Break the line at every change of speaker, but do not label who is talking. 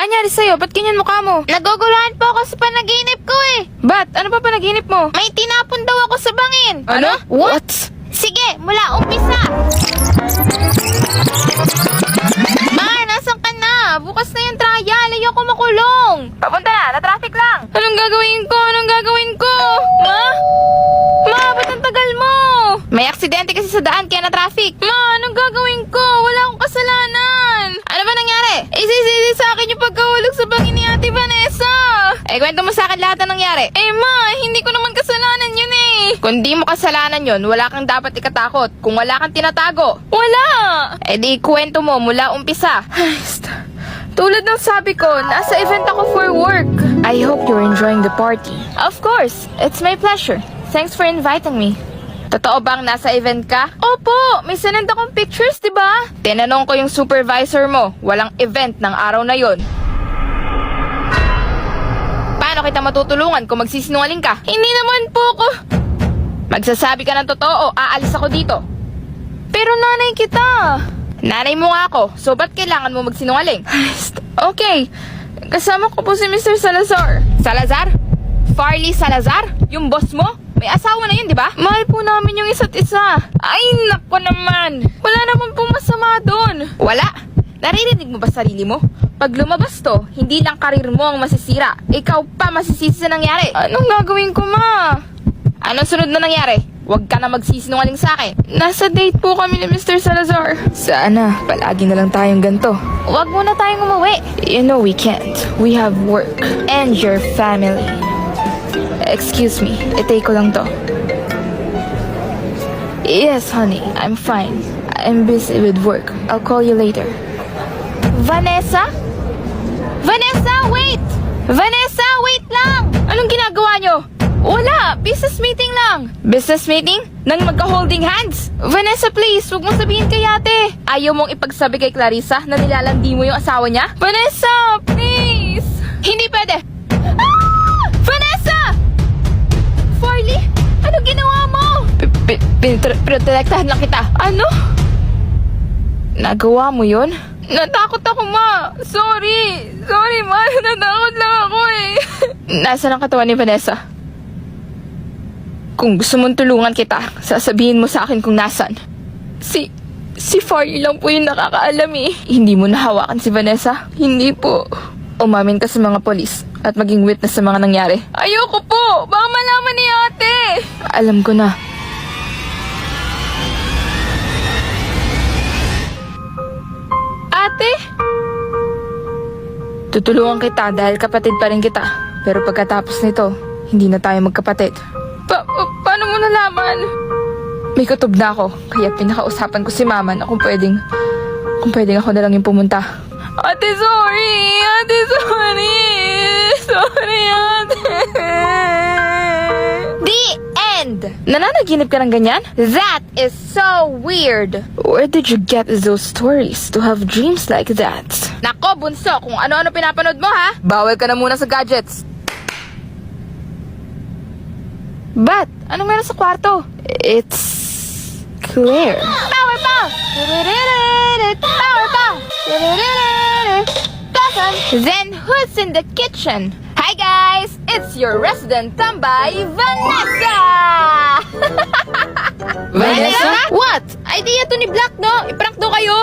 Anyari sa'yo? Ba't ganyan mukha mo?
Naguguluhan po ako sa panaginip ko eh.
Ba't? Ano pa panaginip mo?
May tinapon daw ako sa bangin.
Ano? What?
Sige, mula umpisa. Ma, nasan ka na? Bukas na yung trial. Ayoko makulong.
Papunta na, na-traffic lang. Anong gagawin ko? Ma? Ma, ba't ang tagal mo?
May aksidente kasi sa daan kaya na-traffic.
Ma, anong gagawin ko? Wala akong kasalanan.
Ano ba nangyari?
Isisisi sa akin yung pagkahulog sa bangin ni Ate Vanessa.
Kwento mo sa akin lahat ng nangyari.
Ma, hindi ko naman kasalanan yun eh.
Kung di mo kasalanan yun, wala kang dapat ikatakot. Kung wala kang tinatago,
Wala.
di kwento mo mula umpisa.
Tulad ng sabi ko, nasa event ako for work.
I hope you're enjoying the party.
Of course, it's my pleasure. Thanks for inviting me.
Totoo bang nasa event ka?
Opo, may sinend akong pictures, di ba?
Tinanong ko yung supervisor mo, walang event ng araw na yon. Paano kita matutulungan kung magsisinungaling ka?
Hindi naman po ko.
Magsasabi ka ng totoo o aalis ako dito.
Pero nanay kita.
Nanay mo nga ako, so ba't kailangan mo magsinungaling?
Okay, kasama ko po si Mr. Salazar.
Salazar? Farley Salazar? Yung boss mo? May asawa na yun, di ba?
Mahal po namin yung isa't isa. Ay, nako naman. Wala naman pong masama doon.
Wala. Naririnig mo ba sarili mo? Pag lumabas to, hindi lang karir mo ang masisira. Ikaw pa masisisi sa nangyari.
Anong gagawin ko, ma?
Anong sunod na nangyari? Huwag ka na magsisinungaling sa akin.
Nasa date po kami ni Mr. Salazar.
Sana, palagi na lang tayong ganito.
Huwag muna tayong umuwi.
You know we can't. We have work. And your family. Excuse me, itake ko lang to. Yes, honey, I'm fine. I'm busy with work. I'll call you later.
Vanessa? Vanessa, wait! Vanessa, wait lang!
Anong ginagawa nyo?
Wala, business meeting lang.
Business meeting? Nang magka-holding hands?
Vanessa, please, huwag mo sabihin kay ate.
Ayaw mong ipagsabi kay Clarissa na nilalandi mo yung asawa niya?
Vanessa, please!
Hindi pwede!
Vanessa! Farley, ano ginawa mo?
Pinotektahan lang kita.
Ano?
Nagawa mo yun?
Natakot ako, ma. Sorry, ma. Natakot lang ako eh.
Nasaan ang katawan ni Vanessa? Kung gusto mong tulungan kita, sasabihin mo sa akin kung nasan.
Si Farley lang po yung nakakaalam eh.
Hindi mo nahawakan si Vanessa?
Hindi po.
Umamin ka sa mga polis at maging witness sa mga nangyari.
Ayoko po. Baka malaman ni ate.
Alam ko na.
Ate?
Tutulungan kita dahil kapatid pa rin kita. Pero pagkatapos nito, hindi na tayo magkapatid.
Paano mo nalaman?
May kutob na ako, kaya pinakausapan ko si mama na kung pwedeng ako na lang yung pumunta.
Ate, sorry! Ate, sorry! Sorry, ate!
The end! Nananaginip ka ng ganyan? That is so weird! Where did you get those stories to have dreams like that? Nako, bunso, kung ano-ano pinapanood mo ha? Bawal ka na muna sa gadgets. But, anong meron sa kwarto? It's clear.
Power pa! Power pa!
Then who's in the kitchen? Hi guys! It's your resident tambay, Vanessa!
Vanessa?
What? Idea to ni Black, no? I-prank daw kayo?